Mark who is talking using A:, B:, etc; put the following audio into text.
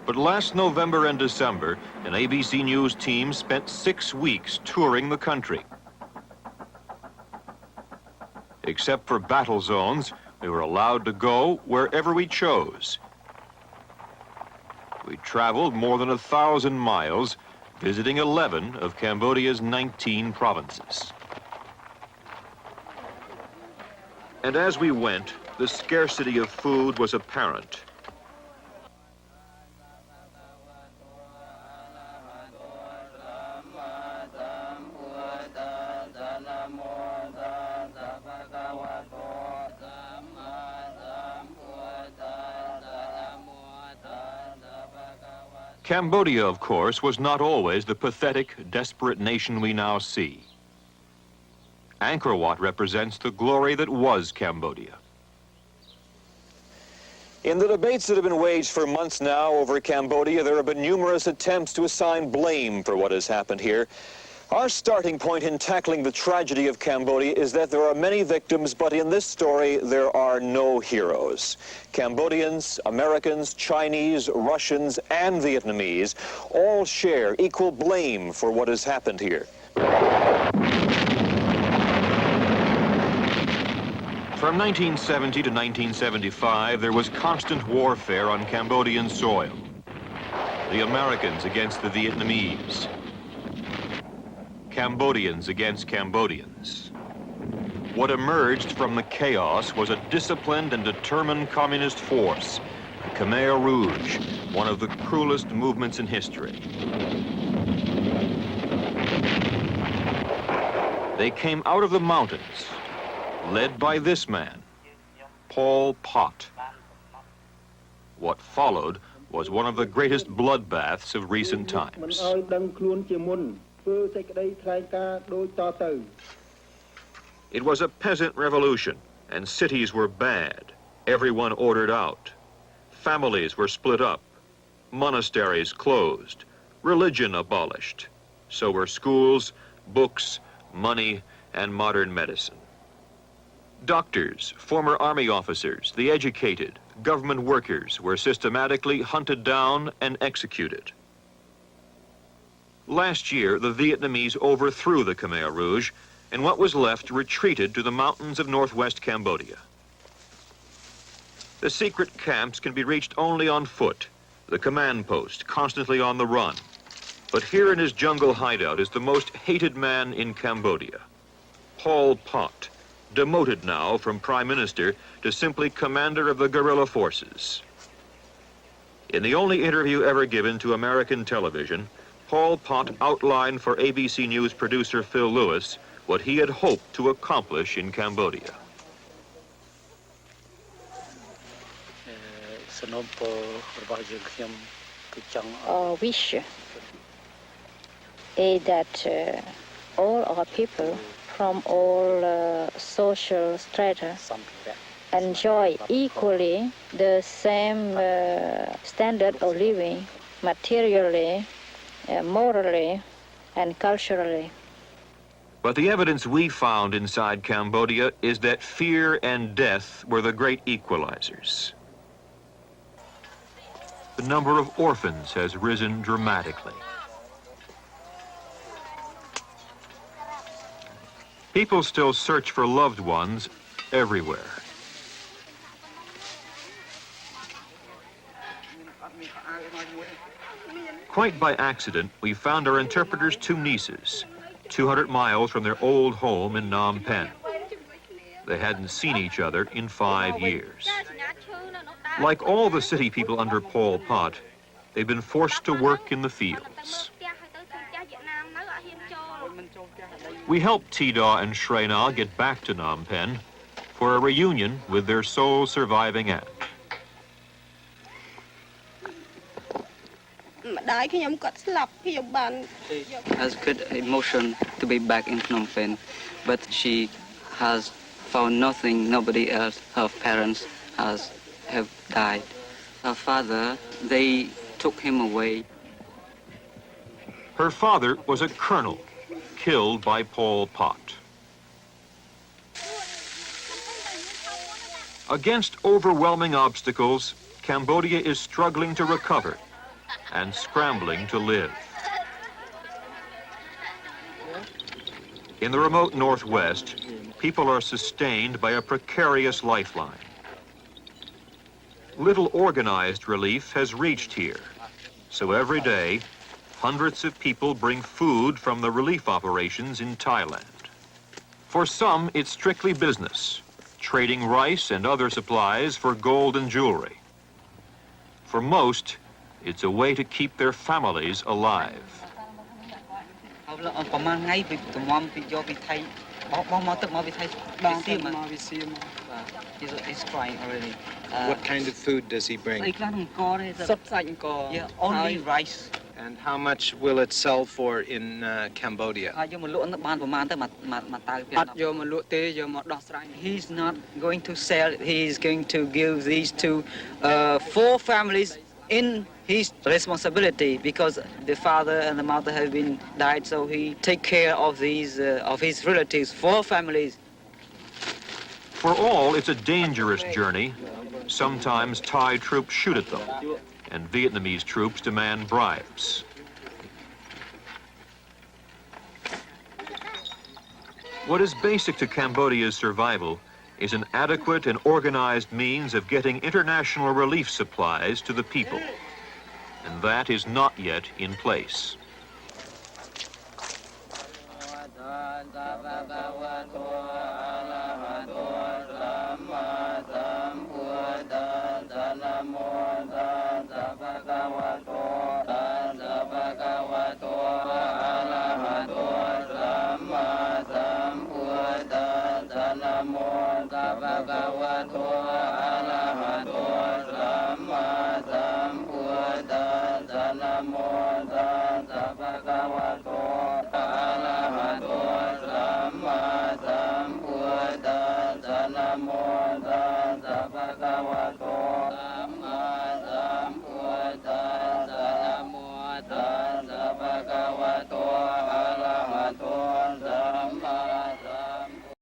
A: But last November and December, an ABC News team spent 6 weeks touring the country. Except for battle zones, we were allowed to go wherever we chose. We traveled more than 1,000 miles, visiting 11 of Cambodia's 19 provinces. And as we went, the scarcity of food was apparent. Cambodia, of course, was not always the pathetic, desperate nation we now see. Angkor Wat represents the glory that was Cambodia. In the debates that have been waged for months now over Cambodia, there have been numerous attempts to assign blame for what has happened here. Our starting point in tackling the tragedy of Cambodia is that there are many victims, but in this story, there are no heroes. Cambodians, Americans, Chinese, Russians, and Vietnamese all share equal blame for what has happened here. From 1970 to 1975, there was constant warfare on Cambodian soil. The Americans against the Vietnamese. Cambodians against Cambodians. What emerged from the chaos was a disciplined and determined communist force, the Khmer Rouge, one of the cruelest movements in history. They came out of the mountains, led by this man, Pol Pot. What followed was one of the greatest bloodbaths of recent times. It was a peasant revolution, and cities were bad. Everyone ordered out. Families were split up. Monasteries closed. Religion abolished. So were schools, books, money, and modern medicine. Doctors, former army officers, the educated, government workers were systematically hunted down and executed. Last year, the Vietnamese overthrew the Khmer Rouge, and what was left retreated to the mountains of northwest Cambodia. The secret camps can be reached only on foot, the command post constantly on the run. But here in his jungle hideout is the most hated man in Cambodia, Pol Pot, demoted now from prime minister to simply commander of the guerrilla forces. In the only interview ever given to American television, Pol Pot outlined for ABC News producer Phil Lewis what he had hoped to accomplish in Cambodia.
B: Wish is that all our people from all social strata enjoy equally the same standard of living, materially, morally, and culturally.
A: But the evidence we found inside Cambodia is that fear and death were the great equalizers. The number of orphans has risen dramatically. People still search for loved ones everywhere. Quite by accident, we found our interpreter's two nieces, 200 miles from their old home in Phnom Penh. They hadn't seen each other in 5 years. Like all the city people under Pol Pot, they've been forced to work in the fields. We helped Tida and Shrena get back to Phnom Penh for a reunion with their sole surviving aunt.
C: Has good emotion to be back in Phnom Penh, but she has found nothing, nobody else. Her parents have died. Her father, they took him away.
A: Her father was a colonel, killed by Pol Pot. Against overwhelming obstacles, Cambodia is struggling to recover, and scrambling to live. In the remote Northwest, people are sustained by a precarious lifeline. Little organized relief has reached here, so every day, hundreds of people bring food from the relief operations in Thailand. For some, it's strictly business, trading rice and other supplies for gold and jewelry. For most, it's a way to keep their families alive.
C: He's crying already.
D: What kind of food does he bring?
C: Yeah, only rice.
D: And how much will it sell for in Cambodia?
C: He's not going to sell. He's going to give these to 4 families in his responsibility, because the father and the mother have been died, so he take care of these of his relatives, 4 families.
A: For all, it's a dangerous journey. Sometimes Thai troops shoot at them, and Vietnamese troops demand bribes. What is basic to Cambodia's survival is an adequate and organized means of getting international relief supplies to the people. And that is not yet in place.
E: Namo